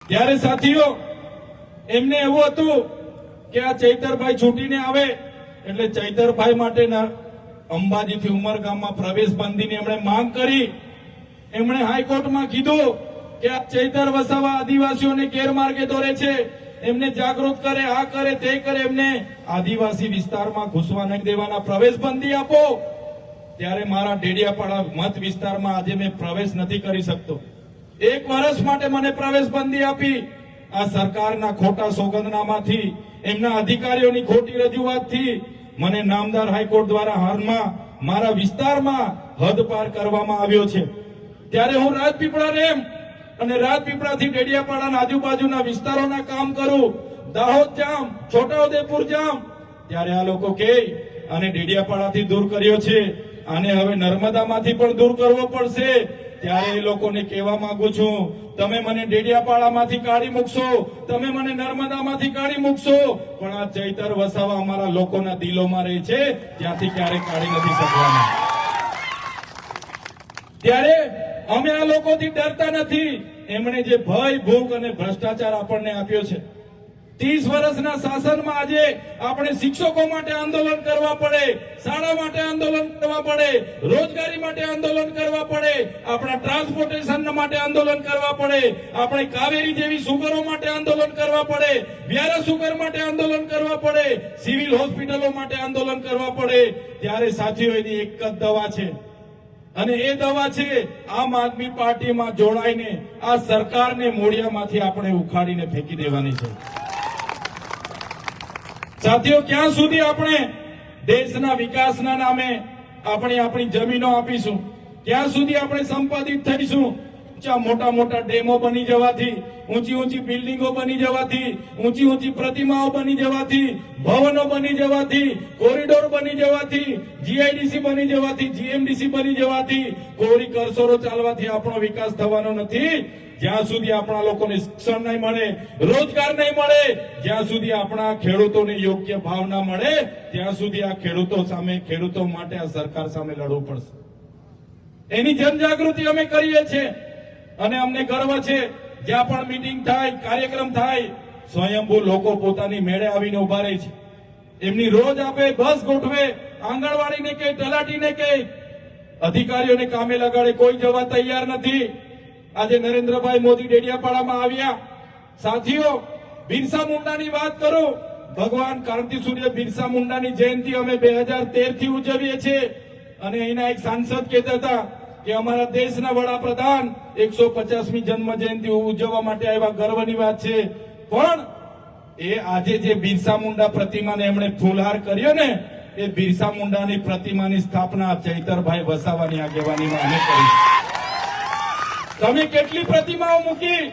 ત્યારે સાથીઓ એમને એવું હતું કે આ ચૈતરભાઈ છૂટીને આવે એટલે ચૈતરભાઈ માટેના અંબાજીથી ઉમરગામમાં પ્રવેશ બંધીની એમણે માંગ કરી. એમણે હાઈકોર્ટમાં કીધું કે આ ચૈતર વસાવા આદિવાસીઓને ગેરમાર્ગે દોરે છે, એમને જાગૃત કરે, આ કરે તે કરે, એમને આદિવાસી વિસ્તારમાં ઘૂસવા નહીં દેવાના, પ્રવેશ બંધી આપો. ત્યારે મારા ડેડિયાપાડા મત વિસ્તારમાં આજે મેં પ્રવેશ નથી કરી શકતો. 1 વર્ષ માટે મને પ્રવેશ બંધી આપી. આ સરકારના ખોટા સોગંદનામાથી, એમના અધિકારીઓની ખોટી રજૂઆતથી મને નામદાર હાઈકોર્ટ દ્વારા હાલમાં મારા વિસ્તારમાં હદ પાર કરવામાં આવ્યો છે. ત્યારે હું રાજપીપળા રેમ અને રાજપીપળાથી ડેડિયાપાડાના આજુબાજુના વિસ્તારોના કામ કરું, દાહોદ જામ, છોટાઉદેપુર જામ. ત્યારે આ લોકો કહે આને ડેડિયાપાડાથી દૂર કર્યો છે, આને હવે નર્મદામાંથી પણ દૂર કરવો પડશે. ત્યારે એ લોકોને કહેવા માંગુ છું, તમે મને ડેડિયાપાડામાંથી કાઢી મૂકશો, તમે મને નર્મદામાંથી કાઢી મૂકશો, પણ આ ચૈતર વસાવા અમારા લોકોના દિલોમાં રહે છે, ત્યાંથી ક્યારેય કાઢી નથી શકવાના. ત્યારે અમે આ લોકોથી ડરતા નથી. એમણે જે ભય, ભૂખ અને ભ્રષ્ટાચાર આપણને આપ્યો છે, 30 વર્ષના શાસનમાં આજે આપણે શિક્ષકો માટે આંદોલન કરવા પડે, શાળા માટે આંદોલન કરવા પડે, રોજગારી માટે આંદોલન કરવા પડે, આપણા ટ્રાન્સપોર્ટેશન માટે આંદોલન કરવા પડે, આપણે કાવેરી જેવી સુગરો માટે આંદોલન કરવા પડે, વ્યારા સુગર માટે આંદોલન કરવા પડે, સિવિલ હોસ્પિટલો માટે આંદોલન કરવા પડે. ત્યારે સાથીઓ એની એક જ દવા છે અને એ દવા છે આમ આદમી પાર્ટીમાં જોડાઈને આ સરકારને મોઢિયામાંથી આપણે ઉખાડીને ફેંકી દેવાની છે. સાથીઓ, ક્યાં સુધી આપણે દેશના વિકાસના નામે આપણી જમીનો આપીશું? ક્યાં સુધી આપણે સંપાદિત થઈશું? મોટા મોટા ડેમો બની જવાથી, ઊંચી ઊંચી બિલ્ડિંગો બની જવાથી, ઊંચી ઊંચી પ્રતિમાઓ બની જવાથી, ભવનો બની જવાથી, કોરિડોર બની જવાથી, જીઆઈડીસી બની જવાથી, જીએમડીસી બની જવાથી, કોરી કરસોરો ચાલવાથી આપણો વિકાસ થવાનો નથી. જ્યાં સુધી આપણા લોકોને શિક્ષણ નહીં મળે, રોજગાર નહીં મળે, જ્યાં સુધી આપણા ખેડૂતોને યોગ્ય ભાવ ના મળે, ત્યાં સુધી આ ખેડૂતો માટે આ સરકાર સામે લડવું પડશે. એની જનજાગૃતિ અમે કરીએ છીએ અને અમને ગર્વ છે. જ્યાં પણ મીટિંગ થાય, કાર્યક્રમ થાય, સ્વયંભૂ લોકો પોતાની મેળે આવીને ઉભા રહે છે. એમની રોજ આપે બસ ગોઠવે, આંગણવાડીને કે તલાટીને કે અધિકારીઓને કામે લગાડે, કોઈ જવા તૈયાર નથી. આજે નરેન્દ્રભાઈ મોદી ડેડિયાપાડામાં આવ્યા. સાથીઓ, બિરસા મુંડાની વાત કરું, ભગવાન ક્રાંતિ સૂર્ય બિરસા મુંડાની જયંતિ અમે 2013 થી ઉજવીએ છીએ. અને અહીંના એક સાંસદ કહેતા હતા કે અમારા દેશના વડાપ્રધાન 150મી જન્મ જયંતિ ઉજવવા માટે આવ્યા, ગર્વની વાત છે. પણ એ આજે જે બિરસા મુંડા પ્રતિમાને એમણે ફૂલહાર કર્યો ને, એ બિરસા મુંડાની પ્રતિમાની સ્થાપના ચૈતરભાઈ વસાવાની આગેવાનીમાં અમે કરી. તમે કેટલી પ્રતિમાઓ મૂકી,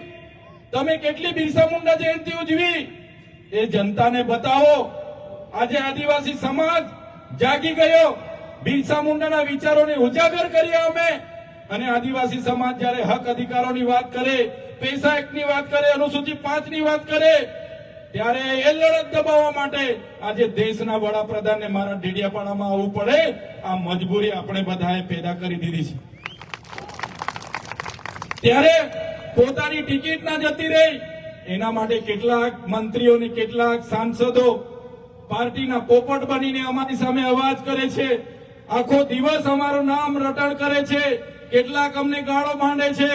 તમે કેટલી બિરસા મુંડા જયંતિ ઉજવી, એ જનતાને બતાવો. આજે આદિવાસી સમાજ જાગી ગયો, બિરસા મુંડાના વિચારોને ઉજાગર કર્યા અમે. અને આદિવાસી સમાજ જયારે હક અધિકારોની વાત કરે, પૈસા એક્ટની વાત કરે, અનુસૂચિ 5ની વાત કરે, ત્યારે એ લડત દબાવવા માટે આજે દેશના વડાપ્રધાનને મારા ડેડિયાપાડામાં આવવું પડે. આ મજબૂરી આપણે બધાએ પેદા કરી દીધી છે. ત્યારે પોતાની ટિકિટ ના જતી રહી, એના માટે કેટલાક મંત્રીઓને, કેટલાક સાંસદો પાર્ટીના પોપટ બનીને અમારી સામે અવાજ કરે છે, આખો દિવસ અમારું નામ રટણ કરે છે, કેટલાક અમને ગાળો ભાંડે છે.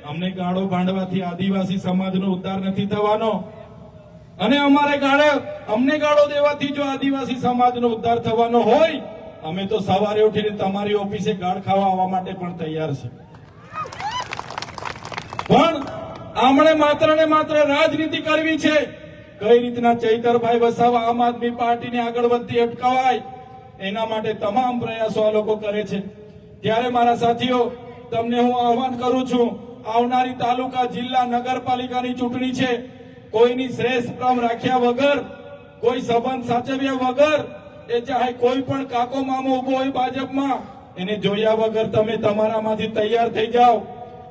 અમને ગાળો ભાંડવાથી આદિવાસી સમાજનો ઉદ્ધાર નથી થવાનો અને અમને ગાળો દેવાથી જો આદિવાસી સમાજનો ઉદ્ધાર થવાનો હોય, અમે તો સવારે ઉઠીને તમારી ઓફિસે ગાળ ખાવા આવવા માટે પણ તૈયાર છે. પણ આમણે માત્ર ને માત્ર રાજનીતિ કરવી છે. કઈ રીતના ચૈતરભાઈ વસાવા આમ આદમી પાર્ટીને આગળ વધતી અટકાવાય, એના માટે તમામ પ્રયાસો આ લોકો કરે છે. ત્યારે મારા સાથીઓ, તમને હું આહવાન કરું છું, આવનારી તાલુકા, જિલ્લા, નગરપાલિકાની ચૂંટણી છે. કોઈની શ્રેષ્ઠ ક્રમ રાખ્યા વગર, કોઈ સંબંધ સાચવ્યા વગર, એ ચાહે કોઈ પણ કાકો મામો ઉભો હોય ભાજપમાં, એને જોયા વગર તમે તમારામાંથી તૈયાર થઈ જાઓ.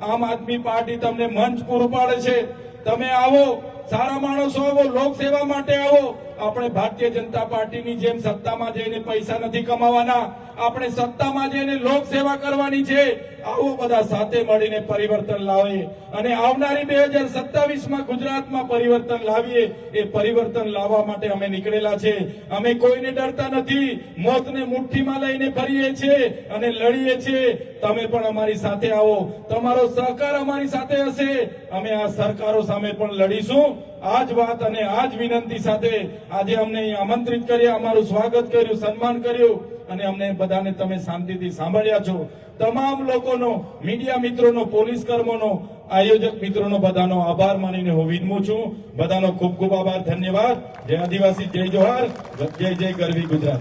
આમ આદમી પાર્ટી તમને મંચ પૂરું પાડે છે. તમે આવો, સારા માણસો આવો, લોકસેવા માટે આવો. આપણે ભારતીય જનતા પાર્ટીની જેમ સત્તામાં જઈને પૈસા નથી કમાવાના, આપણે સત્તામાં જઈને લોકસેવા કરવાની છે. આવો બધા સાથે મળીને પરિવર્તન લાવીએ અને આવનારી 2027માં ગુજરાતમાં પરિવર્તન લાવીએ. એ પરિવર્તન લાવવા માટે અમે નીકળેલા છે. અમે કોઈને ડરતા નથી. મોતને મુઠ્ઠીમાં લઈને ફરીએ છીએ અને લડીએ છીએ. તમે પણ અમારી સાથે આવો. તમારો સહકાર અમારી સાથે હશે. અમે આ સરકારો સામે પણ લડીશું. આ જ વાત અને આ જ વિનંતી સાથે આજે અમને અહીં આમંત્રિત કર્યા, અમારું સ્વાગત કર્યું, સન્માન કર્યું અને અમને બધાને તમે શાંતિથી સાંભળ્યા છો. તમામ લોકોનો, મીડિયા મિત્રોનો, પોલીસ કર્મીનો, આયોજક મિત્રોનો બધાનો આભાર માનીને હું વિનમું છું. બધાનો ખૂબ ખૂબ આભાર, ધન્યવાદ. જય આદિવાસી, જય જોહાર, જય જય ગરવી ગુજરાત.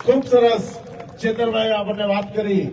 ખૂબ સરસ ચેતરભાઈ આપણને વાત કરી.